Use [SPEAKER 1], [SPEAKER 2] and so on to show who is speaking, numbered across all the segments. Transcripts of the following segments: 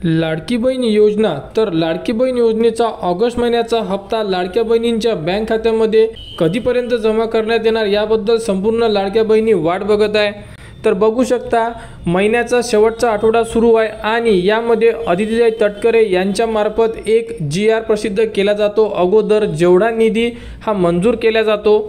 [SPEAKER 1] लाडकी बहीण योजना तर लाडकी बहीण योजनेचा ऑगस्ट महिन्याचा हप्ता लाडक्या बहिणींच्या बँक खात्यामध्ये कधीपर्यंत जमा करण्यात येणार याबद्दल संपूर्ण लाडक्या बहिणी वाट बघत आहे। तर बघू शकता महिन्याचा शेवटचा आठवडा सुरू आहे आणि यामध्ये अदितीताई तटकरे यांच्या मार्फत एक GR प्रसिद्ध केला जातो। अगोदर जेवढा निधी हा मंजूर केला जातो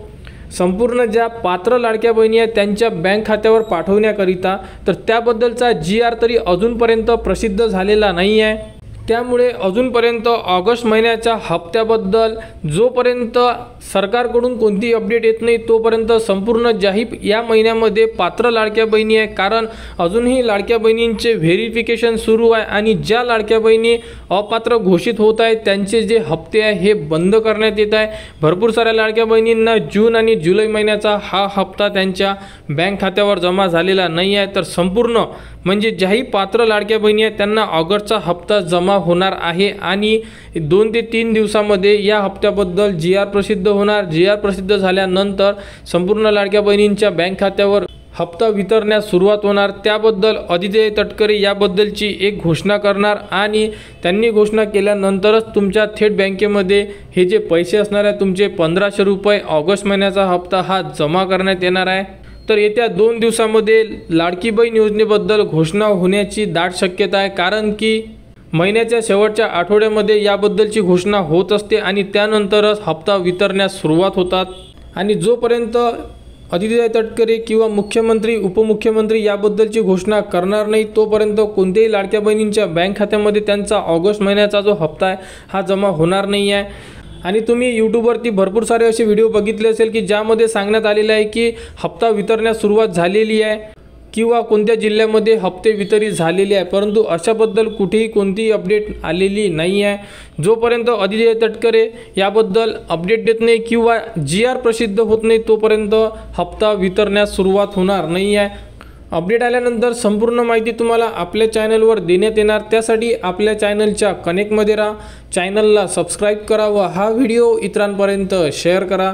[SPEAKER 1] संपूर्ण ज्या पात्र लाडक्या बहिणी आहेत त्यांच्या बँक खात्यावर पाठवण्याकरिता, तर त्याबद्दलचा GR तरी अजूनपर्यंत प्रसिद्ध झालेला नाही आहे। त्यामुळे अजूनपर्यंत ऑगस्ट महिन्याच्या हप्त्याबद्दल जोपर्यंत सरकारकडून कोणती अपडेट येत नाही तोपर्यंत संपूर्ण जाहीर या महिन्यामध्ये पात्र लाडक्या बहिणी आहे, कारण अजूनही लाडक्या बहिणींचे व्हेरिफिकेशन सुरू आहे आणि ज्या लाडक्या बहिणी अपात्र घोषित होत आहेत त्यांचे जे हप्ते आहे हे बंद करण्यात येत आहे। भरपूर साऱ्या लाडक्या बहिणींना जून आणि जुलै महिन्याचा हा हप्ता त्यांच्या बँक खात्यावर जमा झालेला नाही आहे, तर संपूर्ण म्हणजे ज्याही पात्र लाडक्या बहिणी आहेत त्यांना ऑगस्टचा हप्ता जमा होणार आहे आणि 2 ते 3 दिवसांमध्ये या हप्त्याबद्दल GR प्रसिद्ध होणार। GR प्रसिद्ध झाल्यानंतर संपूर्ण लाडक्या बहिणींच्या बँक खात्यावर हप्ता वितरण्यास सुरुवात होणार। त्याबद्दल अदितीताई तटकरे याबद्दलची एक घोषणा करणार आणि त्यांनी घोषणा केल्यानंतरच तुमच्या थेट बँकेमध्ये हे जे पैसे असणार आहे तुमचे 1500 रुपये ऑगस्ट महिन्याचा हप्ता हा जमा करण्यात येणार आहे। तर येत्या 2 दिवसांमध्ये लाडकी बहीण योजनेबद्दल घोषणा होण्याची दाट शक्यता आहे, कारण की महिन्याच्या शेवटच्या आठवड्यामध्ये याबद्दलची घोषणा होत असते आणि त्यानंतरच हप्ता वितरण्यास सुरुवात होतात। आणि जोपर्यंत अदितीताई तटकरे किंवा मुख्यमंत्री उपमुख्यमंत्री याबद्दलची घोषणा करणार नाही तोपर्यंत कोणत्याही लाडक्या बहिणींच्या बँक खात्यामध्ये त्यांचा ऑगस्ट महिन्याचा जो हप्ता आहे हा जमा होणार नाही आहे। आणि तुम्ही यूट्यूबवरती भरपूर सारे असे व्हिडिओ बघितले असेल की ज्यामध्ये सांगण्यात आलेले आहे की हप्ता वितरण्यास सुरुवात झालेली आहे किंवा कोणत्या जिल्ह्यामध्ये हप्ते वितरित झालेले आहे, परंतु अशाबद्दल कुठेही कोणतीही अपडेट आलेली नाही आहे। जोपर्यंत अदितीताई तटकरे याबद्दल अपडेट देत नाही किंवा GR प्रसिद्ध होत नाही तोपर्यंत हप्ता वितरण्यास सुरुवात होणार नाही आहे। अपडेट आल्यानंतर संपूर्ण माहिती तुम्हाला आपल्या चॅनलवर देण्यात येणार। त्यासाठी आपल्या चॅनलच्या कनेक्टमध्ये राहा, चॅनलला सबस्क्राईब करा व हा व्हिडिओ इतरांपर्यंत शेअर करा।